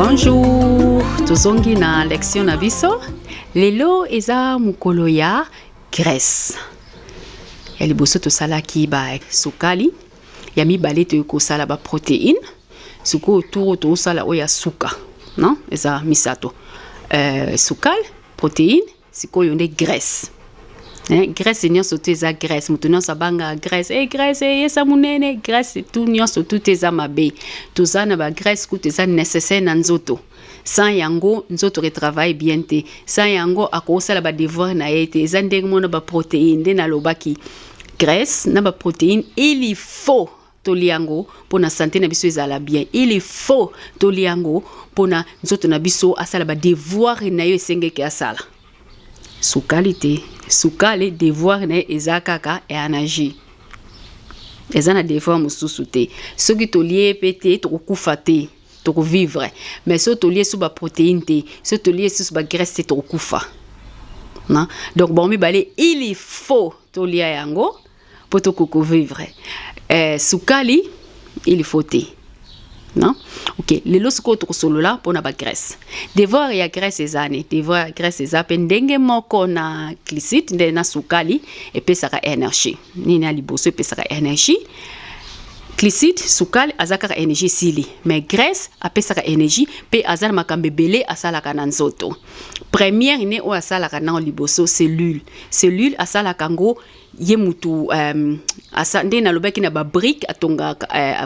Bonjour, tozongi na lection na biso. Lelo eza mukolo ya graisse. Ya liboso tosalaki ba sukali, ya mibale tokosala ba protéine. Suko turo tosala oya suka, non? Eza misato. Sukal, protéine, sikoyo nde graisse. Graisse nyonso te eza graisse, mutu nyonso abanga graisse, graisse yesa munene, graisse tout nyonso tout eza mabe. Toza na ba graisse kutu eza nécessaire na nzoto. Sans yango nzoto retravaille bien te. Sans yango akosala ba devoir na yete, eza ndenge mona ba protéine nde na lobaki. Graisse na ba protéine, il faut toliango pona santé na biso ezala bien. Il faut toliango pona nzoto na biso asala ba devoir na yo esengeki asala. Sukali devoir ne eza kaka e anaji. Eza na devoir mususu te. Soki tolie pete tokufa te, toko vivre. Mais so tolie sous ba protéine te, so tolie sous ba graisse te tokufa. Na? Donc bon mi balé, il faut tolie yango pour toko vivre. Sukali il faut te. Non? Ok, lelo siko tokosolola pona ba graisse. Devoir ya graisse ezane, devoir ya graisse eza pendenge moko na glycide nde na sukali epesaka énergie. Nini ya liboso epesaka énergie. Glycide, sukali azaka énergie sili, mais graisse apesaka énergie pe azala makambe belé asalaka na nzoto. Première ne o asalaka na liboso cellule. Cellule asalaka ngo ye mutu nde na lobaki na ba brique atonga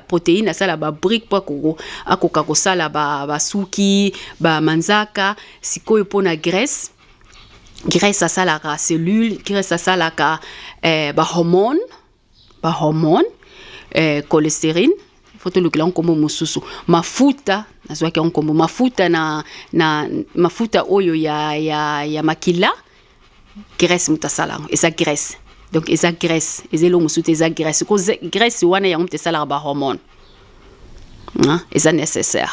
protéine asala ba brique po akoka kosala ba suki ba manzaka sikoyo pona graisse asalaka cellule, graisse asalaka ba hormone cholestérine foto lukila nkombo mususu mafuta nazwaki nkombo mafuta na mafuta oyo ya makila graisse mutasala esa graisse. Donc esa graisse ezelo mususu esa graisse ko graisse wana ya mte sala ba hormone esa nécessaire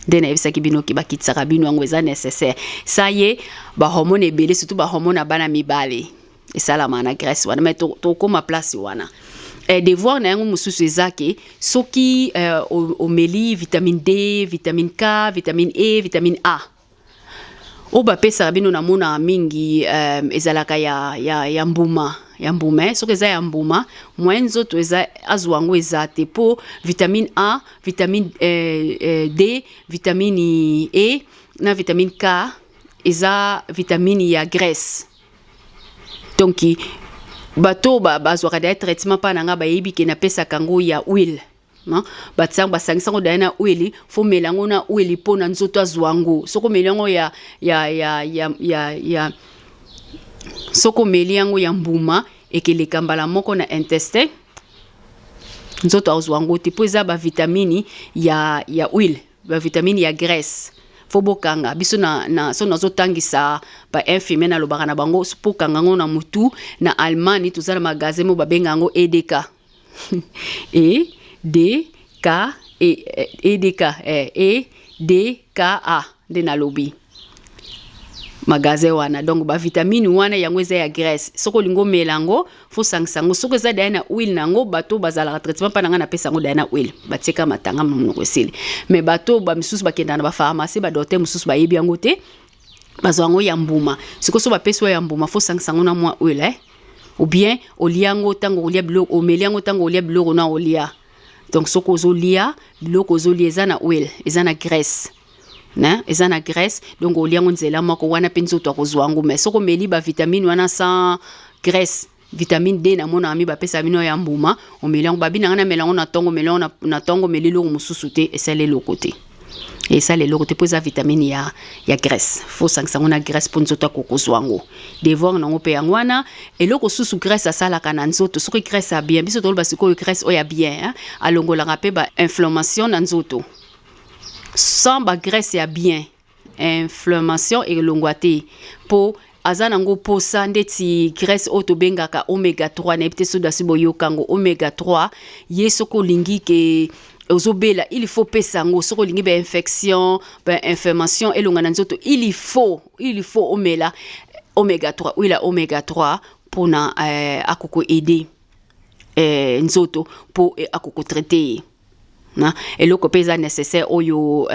dena ebisa kibino kibakitsaka bino ngo esa nécessaire ça y est ba hormone ebele surtout ba hormone abana mibale esala mana graisse wana mais to koma place wana devoir na yango mususu ezake soki omeli vitamine D, vitamine K, vitamine E, vitamine A. Oba pesa bino na mona mingi ezalaka ya mbuma soki eza ya mbuma mwenzo to eza azwango eza te po vitamine A, vitamine D, vitamine E na vitamine K eza vitamine ya graisse. Donc bato bazwaka da traitement pa nanga ba yebi ke na pesa kango ya huile, non? Batsang basangisa ngo da na huile fo melango na huile po na nzoto azwango soko melango ya soko meliango ya mbuma ekele kambala moko na intestin nzoto azwango te po eza ba vitamine ya huile, ba vitamine ya graisse. Fobokanga biso na so nazotangisa ba infirmier na lobaka na bango spokanga ngo na mutu na Allemagne tozala magasin mo babenga ngo EDK EDKA de na lobby magasin wana. Donc ba vitamine wana yango eza ya graisse soko lingo melango fo sangsango soko eza dana huile nango bato bazala traitement pa nanga na pesa ngo dana huile batika matanga mnoko sili mais bato ba misusu bakenda na ba pharmacie ba docteur misusu ba yebi yango te bazwango ya mbuma siko so ba pesa ya mbuma fo sangsango na mwa huile ou bien oliango tango olia biloko omeliango tango olia biloko na olia. Donc soko ozolia biloko ozolia eza na huile eza na graisse na eza na graisse donc oliango nzela moko wana penzo to akozwango mais soko meli ba vitamine wana sans graisse vitamine D na mona ami ba pesa bino ya mbuma o melango babina ngana melango na tongo melango na tongo melilo mususu te esale lokote et ça les lokote poza vitamine ya graisse faut sango na graisse pour nzoto akozwango devoir na ngope yangwana eloko susu graisse asala kana nzoto soko graisse a bien biso tolo basiko graisse o ya bien alongola ngape ba inflammation na nzoto. Sans ba graisse ya bien inflammation et longwate po azanango posa ndeti graisse auto bengaka oméga 3 na epte soda siboyo kango oméga 3 yesoko lingi ke ozobela il faut pesango soko lingi ba infection ba inflammation elonga na nzoto il faut omela oméga 3 ou la oméga 3 pona akoko aider nzoto po akoko traiter na eloko peza nécessaire oyo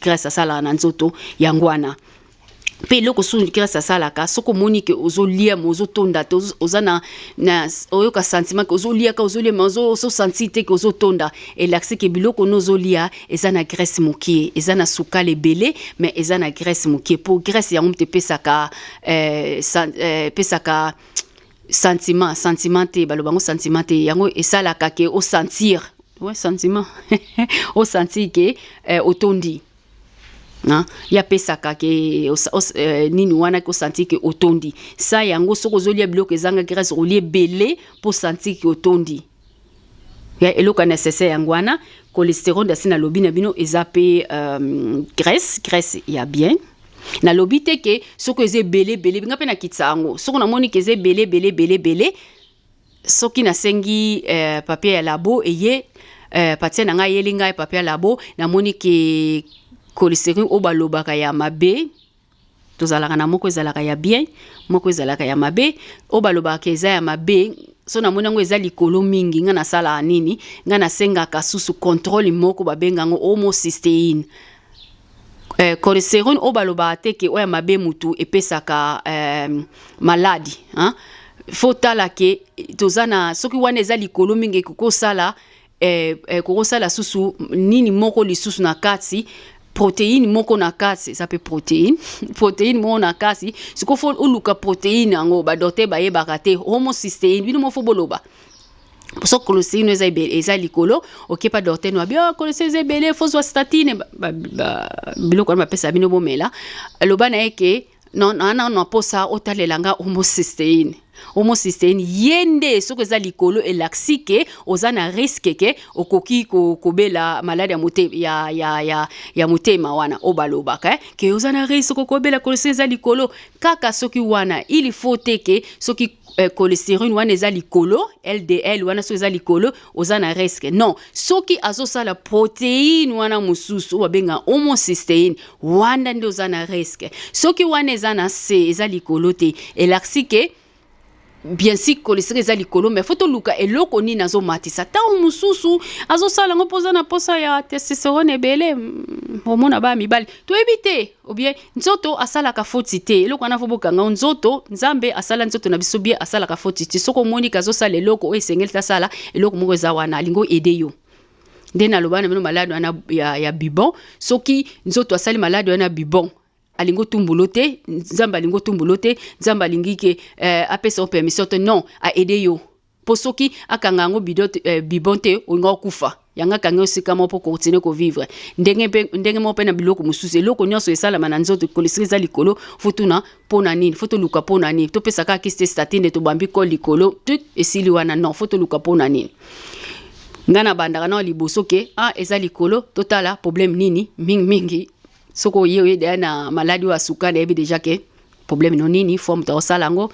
graisse asala na nzoto yangwana pe eloko su graisse asalaka soko moni ke ozolia mozotonda te ozana na oyoka sentiment ke ozolia ka ozolia mazo so sentir te ke ozotonda elaxi ke biloko nozolia eza na graisse mokie eza na sukali ebele mais eza na graisse mokie po graisse yango mte pesaka pesaka sentiment te balobango sentiment te yango esalaka ke o sentir ouais sentiment o sentir ke otondi ya pesaka ke nini wana ko sentir ke otondi sa yango soko zolia biloko ezanga graisse olie belé pour sentir ke otondi ya eloko nécessaire yangwana cholestérol dasina lobi na bino ezape graisse ya bien na lobi te ke soko eze belé binga pe na kitsango soko na moni ke eze belé soki na sengi papier ya labo eye patia na nga yelinga papier ya labo na moni ke cholestérol o balobaka ya mabe tozalaka na moko ezalaka ya bien moko ezalaka ya mabe o balobaka eza ya mabe so na mona ngo eza likolo mingi nga na sala nini nga na senga ka susu contrôle moko babenga ngo homocysteine cholestérol o balobaka te ke o ya mabe mutu epesaka maladie fotala ke tozana soki wana eza likolo mingi kokosala kokosala susu nini moko lisusu na kati protéine moko na kasi ça peut protéine moko na kasi siko fo uluka protéine ngo ba docteur ba yebaka te homocysteine bino mo fo boloba so cholestérol eza likolo ok pas docteur no bien cholestérol ebele fo so statine biloko ba pesa bino bomela loba na eke non posa otalelanga homocysteine yende soko eza likolo elaxike ozana risque ke okoki kobela maladie ya motema wana obalobaka ke ozana risque kobela cholestérol eza likolo kaka soki wana il faut te ke soki cholestérol wana eza likolo LDL wana so eza likolo ozana risque non soki azosala protéine wana mususu babenga homocysteine wana nde ozana risque soki wana eza na C eza likolo te elaxike bien si cholestérol eza likolo mais faut luka eloko ni nazo matisa ta mususu azosala ngo poza na posa ya testostérone ebele hormone ba mibali to ebite ou bien nzoto asala ka foti te eloko na foboka nga nzoto nzambe asala nzoto na biso bien asala ka foti te soko moni kazosala eloko o esengeli ta sala eloko moko eza wana lingo ede yo ndena lobana bino malade wana ya bibon soki nzoto asali malade wana bibon alingo tumbulote nzamba lingo tumbulote nzamba lingike apesa o permission te non a aider yo posoki akanga ngo bibonte onga kufa yanga kango sikamo po continuer ko vivre ndenge mo pena biloko mususu eloko nyonso esala mananzoto cholestérol za likolo fotuna pona nini foto luka pona nini to pesa ka kiste statine to bambi ko likolo tout esili wana non foto luka pona nini ngana bandaka na liboso ke eza likolo totala problème nini mingi soko yewe de na maladie wa sukali ebi déjà que problème non nini forme ta salango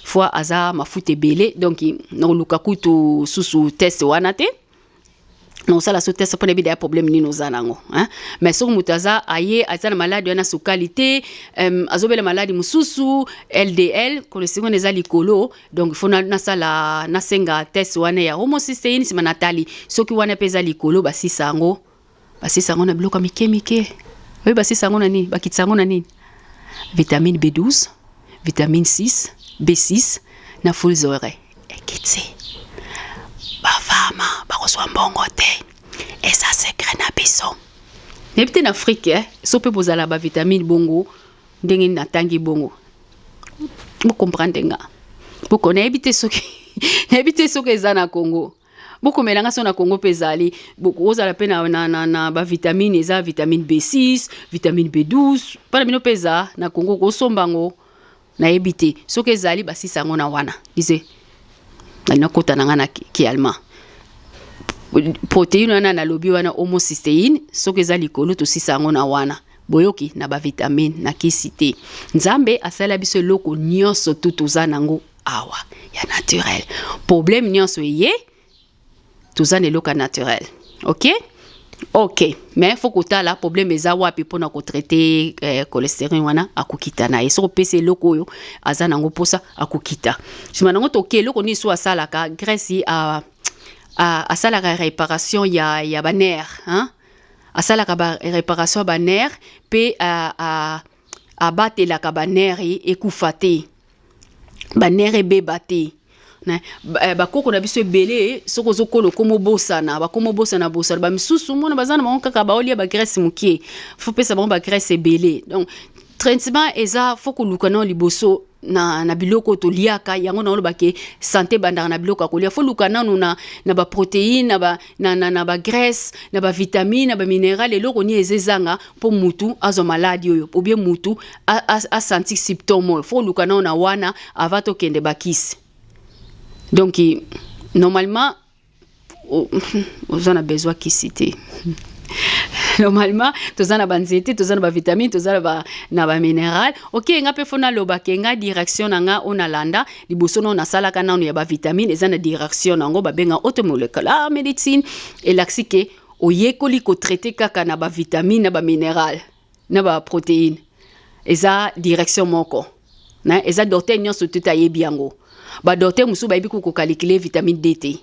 fois aza mafuta belé donc no luka kutu susu test wana te non sala so test pour ebi de problème nini ozanango mais soko mutaza aye aza na maladie na sukali te azobela maladie mususu LDL cholestérol eza likolo donc faut na sala na senga test wana ya homocysteine sima natali soki wana peza likolo basisango na bloka mike oui, bah c'est ça on a ni, bah kitsango na ni. Vitamine B12, vitamine 6, B6, na fulzore. Ekitse. Ba fama, ba reçoit mbongo te. Et ça secret na biso. Nebite na Afrique, so pe bozala ba vitamine bongo, ndenge na tangi bongo. Vous comprenez nga. Vous connaissez ebite soki. Ebite soki ezana Congo. Beaucoup melanga so na Congo pezali beaucoup ozala pe na ba vitamine eza vitamine B6 vitamine B12 para bino peza na Congo ko sombango na ebite soki ezali basisango na wana dize na kota na ngana ki allemand protéine na lobi wana homocysteine soki ezali kolo to sisango na wana boyoki na ba vitamine na kisite nzambe asala biso loko nyonso tutuzana ngo awa ya naturel problème nyonso ye tuzana eloka naturel ok mais faut que ta la problème eza wapi pona ko traiter cholestérol wana akukita na eso pese loko yo azana ngo posa akukita sima nango to ke loko ni so asala ka graisse asalaka réparation ya baner, hein? Asalaka ba réparation ba nerf pe abatelaka baner ekufa te, baner ebeba te. Bakoko na biso ebele soko zokolo komo bosana ba misusu mona bazana bango kaka baolia ba graisse mukie faut pesa bango ba graisse ebele. Donc traitement eza faut koluka na liboso na biloko to liaka yango na oloba ke santé bandaka na biloko akolia faut luka nanu na ba protéine na ba graisse na ba vitamine na ba minéral eloko ni ezezanga po mutu azo maladie oyo ou bien mutu a senti symptôme faut luka nanu na wana avant to kende bakisi. Donc normalement on a besoin qui citer. Normalement tozana banzete tozana ba vitamine tozana na ba minéral. OK nga pe fona loba ke nga direction nga onalanda liboso na salaka nanu ya ba vitamine ezana direction nango ba benga automoléculaire médecine et laxike oyekoli ko traiter kaka na ba vitamine na ba minéral na ba protéine eza direction moko na eza docteur nyonso tuta yebiango ba docteur musu ba yebi ko calculer vitamine D te.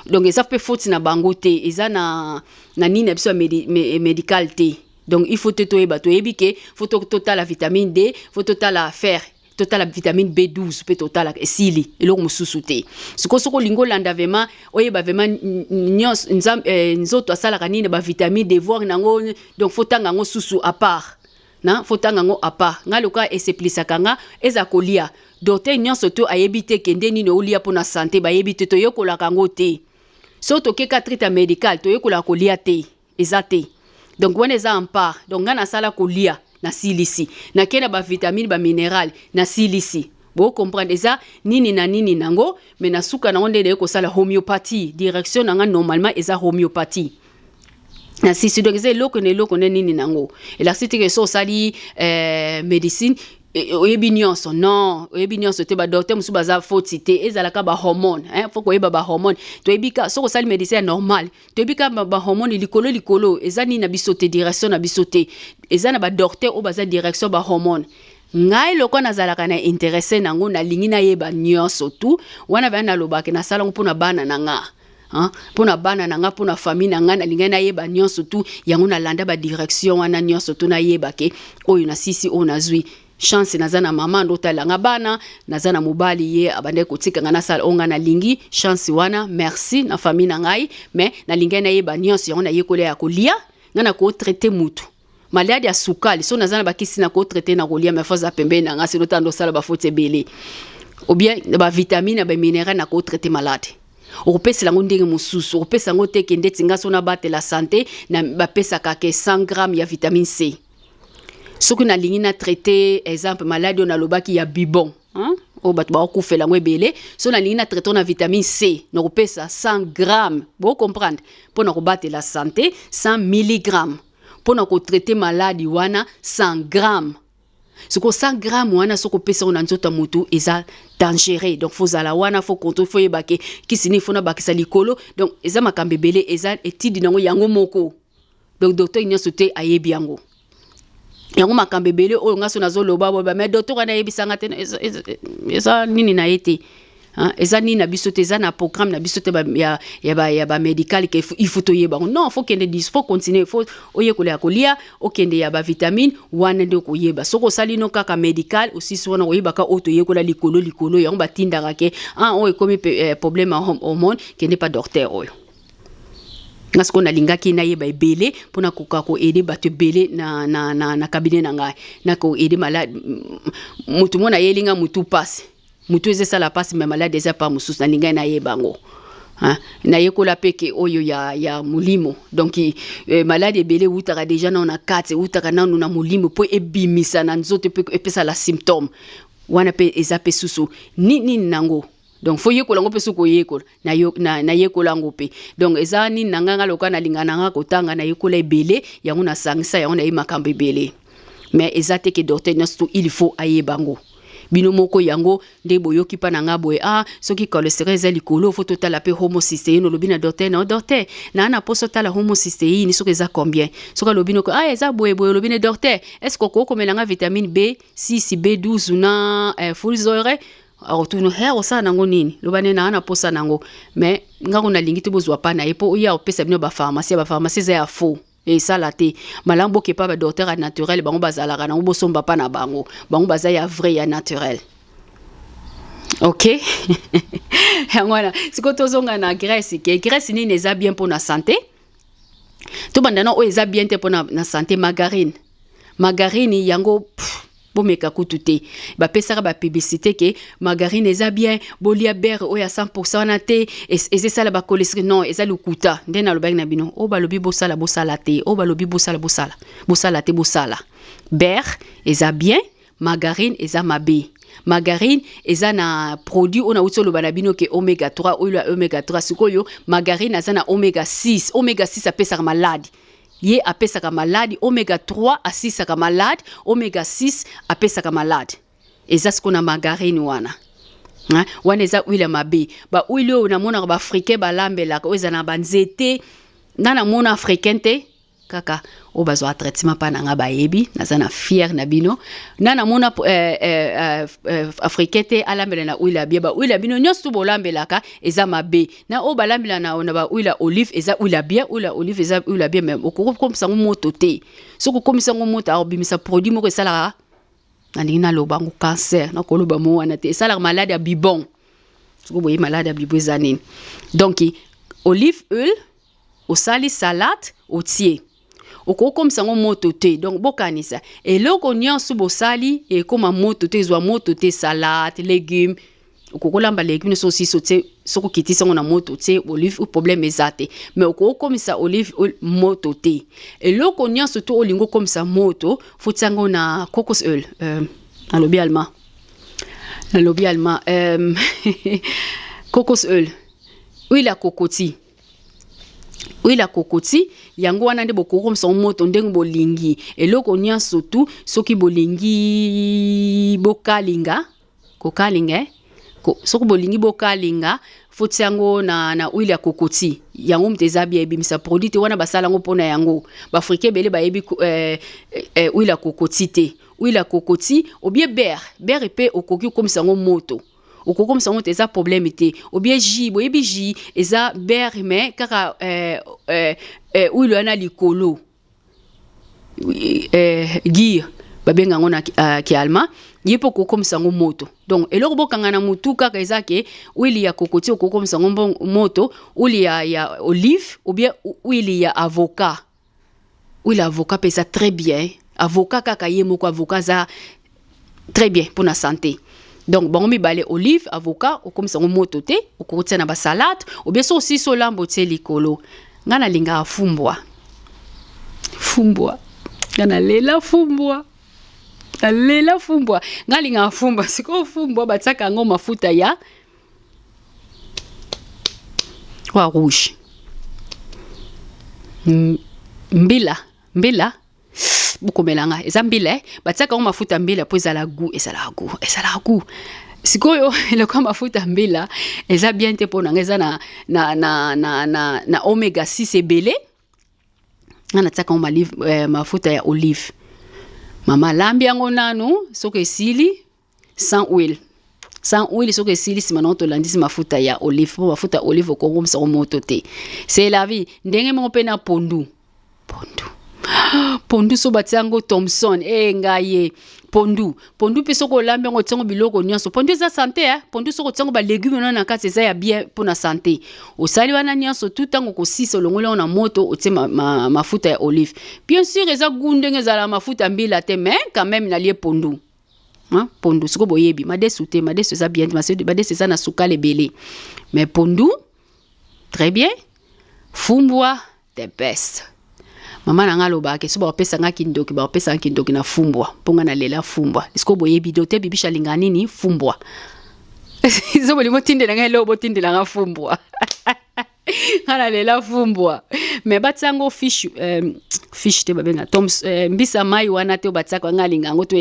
Donc ça peut faute na bangote eza na nini biso médical te. Donc il faut te toyeba toyebi ke faut total la vitamine D, faut total la fer, total la vitamine B12 peut total la sili eloko mususu te. Soko lingo landa vraiment oyeba vraiment nyos nzoto asala kanini ba vitamine D voir nango donc faut tanga ngo susu à part. Na faut tanga ngo à part. Nga loka eseplisa kanga eza kolia. Docteur nyonso to ayebite kende nini olia pona santé ba yebite to yokola kango te. So to ke ka traitement médical to yokola kolia te, ezate. Donc wana eza en part. Donc ngana sala kolia na silisi. Na kena ba vitamine ba minéral na silisi. Bo comprendre ça nini na nini nango mais na suka na onde de ko sala homéopathie. Direction nga normalement eza homéopathie. Na sisi donc eza loko ne nini nango. Et la cité que so sali médecine oyebi nyonso non oyebi nyonso te ba docteur musu baza foti te ezalaka ba hormone faut koyeba ba hormone to yebika soko sali médecin normal to yebika ba hormone likolo ezani na bisote direction na bisote ezana ba docteur o baza direction ba hormone ngai loko nazalaka na intéressé nango na lingi na yeba nyonso tu wana bana lobaka na salon pona bana nanga pona bana nanga pona famille nanga na linga na yeba nyonso tu yango na landa ba direction wana nyonso tu na yeba ke oyo na sisi o nazwi chance nazana mama ndo talanga bana nazana mobali ye abande kotika ngana sala onga na lingi chance wana merci na famille na ngai mais na linga na yeba nyonso yango na yekole ya kolia ngana ko traiter mutu maladi ya sukali so nazana bakisi na ko traiter na kolia mais faza pembe na ngasi ndo tando sala ba faute belé ou bien ba vitamine ba minéral na ko traiter malade opesa lango ndenge mususu opesa ngo teke ndeti ngaso na bate la santé na bapesa ka ke 100 grammes ya vitamine C. Soki na lingi na traité exemple maladie na lobaki ya bibon o batu ba okufela ngo ebele so na lingi na traité na vitamine C na kopesa 100 grammes bo comprendre pour na kobattre la santé 100 mg pour na ko traiter maladie wana 100 grammes soko 100 grammes wana soko pesa na nzota mutu eza dangereux donc faut zala wana faut contrôle faut yebake kisini faut na bakisa likolo donc eza makambe belé eza étude nango yango moko donc docteur nyoso te ayebi yango yango makambe belé oyo ngaso nazoloba ba mais docteur ana yebisanga te eza nini na ete eza nini na biso te eza na programme na biso te ya ba médical que il faut toyeba non faut kende dis faut continuer faut oyekola kolia okende ya ba vitamine wana nde koyeba soko sali no kaka médical aussi sona koyeba ka oto yekola likolo yango batindaka ke on ekomi problème hormone kende pas docteur oyo parce qu'on a lingaki na yeba ebele pona koka ko aider bato belé na cabinet na ngai na ko aider malade mutu mona yelinga mutu passe mutu ezesa la passe mais malade eza pas mususu na linga na yebango na yekola peke oyo ya mulimo donc malade ebele utaka déjà na kate utaka nanu na mulimo po ebimisa na nzoto pe epesa la symptôme wana pe eza pe susu nini nango donc faut yekola ngo pe suko yekola na yekola ngo pe donc eza nini nanga loka na lingana nga kotanga na yekola ebele yango na sangisa yango na makambe ebele mais eza te ke docteur nasto il faut ayebango bino moko yango nde boyoki pa na nga boye soki cholestérol eza likolo faut totala pe homocystéine lobi na docteur na poso tala homocystéine soki eza combien soki lobi no eza boye lobi na docteur est-ce que ko komela nga vitamine B6 B12 na folizore akotuno he osala nango nini loba ne na ana posa nango mais ngako na lingi te bozwa pa na epo ya opesa bino ba pharmacie za ya faux et ça la te malambo ke pa ba docteur naturel bango bazalaka nango bosomba pa na bango baza ya vrai ya naturel. OK. Ngwana siko tozonga na Grèce ke Grèce ni neza bien pour na santé to bandana o eza bien te pour na santé. Margarine yango bomeka kutute ba pesaka ba publicité ke margarine eza bien bolia beurre o ya 100% na te eza sala ba cholestérol non eza lukuta ndena lobaki na bino o balobi bosala te o balobi bosala te beurre eza bien margarine eza mabe. Margarine eza na produit on a utolo banabino ke oméga 3 ou oméga 3 sikoyo margarine eza na oméga 6 apesa malade ye apesa malade oméga 3 asisa malade oméga 6 apesa malade eza sikona margarine wana eza huile mabe ba huile o na mona ba africain ba lambela ko eza na banzete na mona africain te kaka o bazo traitement pa nanga bayebi nazana fier na bino na mona africain te alambela na huile bia ba huile bino nyosu bolambelaka eza mabe na o balambela na ba huile olive eza huile bia huile olive eza huile bia même okoko komisa ngo moto te soko komisa ngo moto obimisa produit moko esala na lobango cancer na koloba mo wana te esala malade ya bibon soko boye malade ya bibon zanini donc olive oil osali salade otie okoko msango moto te donc bokanisa eloko nyonso bosali e koma moto te zwa moto te salade légumes okoko lamba légumes so si sote soko kitisa ngona moto te olive ou problème ezate mais okoko komisa olive moto te eloko nyonso to olingo komisa moto futsango na cocos oil alobi allemand cocos oil huile ya kokoti yango wana nde bokokomisa moto ndenge bolingi eloko nyonso tu soki bolingi bokalinga soki bolingi bokalinga foti yango na huile ya kokoti yango mteza bia ebimisa produit te wana basala ngo pona yango bafrike bele bayebi huile ya kokoti te huile ya kokoti obie beurre pe okoki komisa ngo moto okoko msango eza problème te obie ji boyebi ji eza beurre mais kaka huile na likolo gir babenga ngo na ki alma yepo koko msango moto donc eloko bokanga na mutu kaka eza ke huile ya kokoti okoko msango moto huile ya olive obie huile ya avocat huile ya avocat pesa très bien avocat kaka ye moko avocat za très bien pour la santé. Donc bon mi balé olive avocat o comme ça on moto te o ko tsena ba salade ou bien so aussi so lambo te likolo ngana linga fumbwa ngana lela fumbwa ngalinga fumbwa siko fumbwa batsaka ngo mafuta ya wa rouge mbila bukomelanga eza mbila batsaka ngo mafuta mbila po ezala goût sikoyo eloko mafuta mbila eza bien te pona ngeza na oméga 6 ebele ngana tsaka ngo mafuta ya olive mama lambi yango nanu soko esili sans huile soko esili sima na to landisi mafuta ya olive po mafuta olive ko ngomsa ko moto te c'est la vie ndenge mo pe na pondu so batiango Thomson ngaye pondu pe soko lambi ngo tsango biloko nyonso pondu eza santé pondu soko tsango ba légumes na kati eza ya bien pour na santé osali wana nyonso tout tango ko sisa longola na moto otie mafuta ya olive bien sûr eza gundenge za la mafuta mbila te mais quand même na lie pondu pondu soko boyebi madesu eza bien madesu eza na sukale belé mais pondu très bien fumbwa the best. Mama na ngalo ba ke so ba pesa ngaki ndoki na fumbwa ponga na lela fumbwa isko boyebi dote bibisha lingani ni fumbwa zo boli motinde na ngelo botinde na fumbwa ngana lela fumbwa me batsango fish te babenga toms mbisa mai wana te batsaka ngalinga ngo to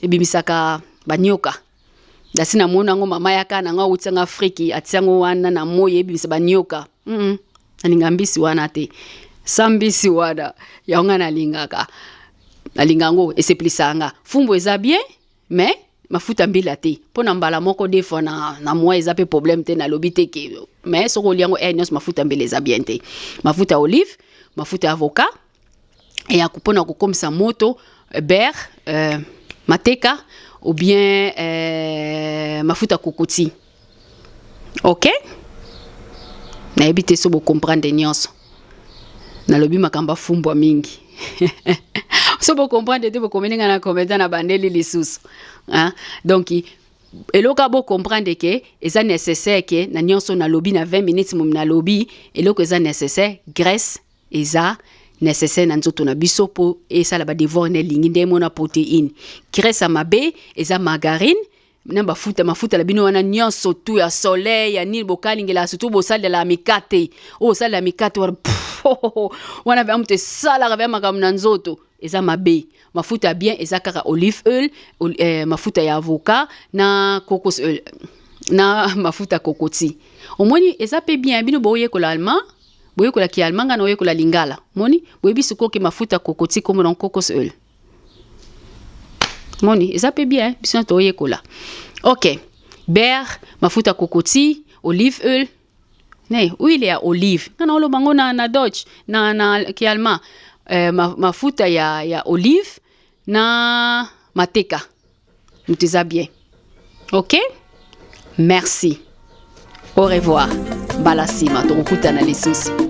ebimisaka banyoka dasina mona ngo mama yakana ngo utsanga Afriki atsango wana na moye ebimisa banyoka aninga mbisi wana te sambisi wada ya ngana lingaka alingango eseplisanga fumbo eza bien mais mafuta mbila te pona mbala moko des fois na moi eza pe problème te na lobi te ke mais soko liango nyos mafuta mbila eza bien te mafuta ya olive mafuta ya avocat et ya kupona kukomisa moto beurre mateka ou bien mafuta kokoti. OK? Na ebite so bo comprendre nyonso. Na lobi makamba fumbwa mingi. So bo comprendre te bo komeninga na commentaire na bandeli lisusu. Hein? Donc eloka bo comprendre que eza nécessaire que na nyonso na lobi na 20 minutes mum na lobi eloko eza nécessaire graisse eza nécessaire na nzoto na biso po esala ba devoir na lingi ndemo na protéine graisse ya mabe eza margarine na mafuta la bino wana nyonso tu ya soleil ya nini bokalingela surtout bosala la mikate o sala la mikate wana ba mte sala ba makambo na nzoto eza mabe mafuta bien eza kaka olive oil mafuta ya avocat na cocos oil na mafuta kokoti omoni eza pe bien bino boye ko l'allemand boye ko la ki allemand na boye ko la lingala moni boye bisuko ke mafuta kokoti comme dans cocos oil moni eza pe bien biso to oye ko la. OK, beurre mafuta kokoti olive oil ne huile ya olive na olo bango na Dutch na ki allemand mafuta ya olive na mateka mutiza bien. OK, merci, au revoir, balasima tokutana lisusu.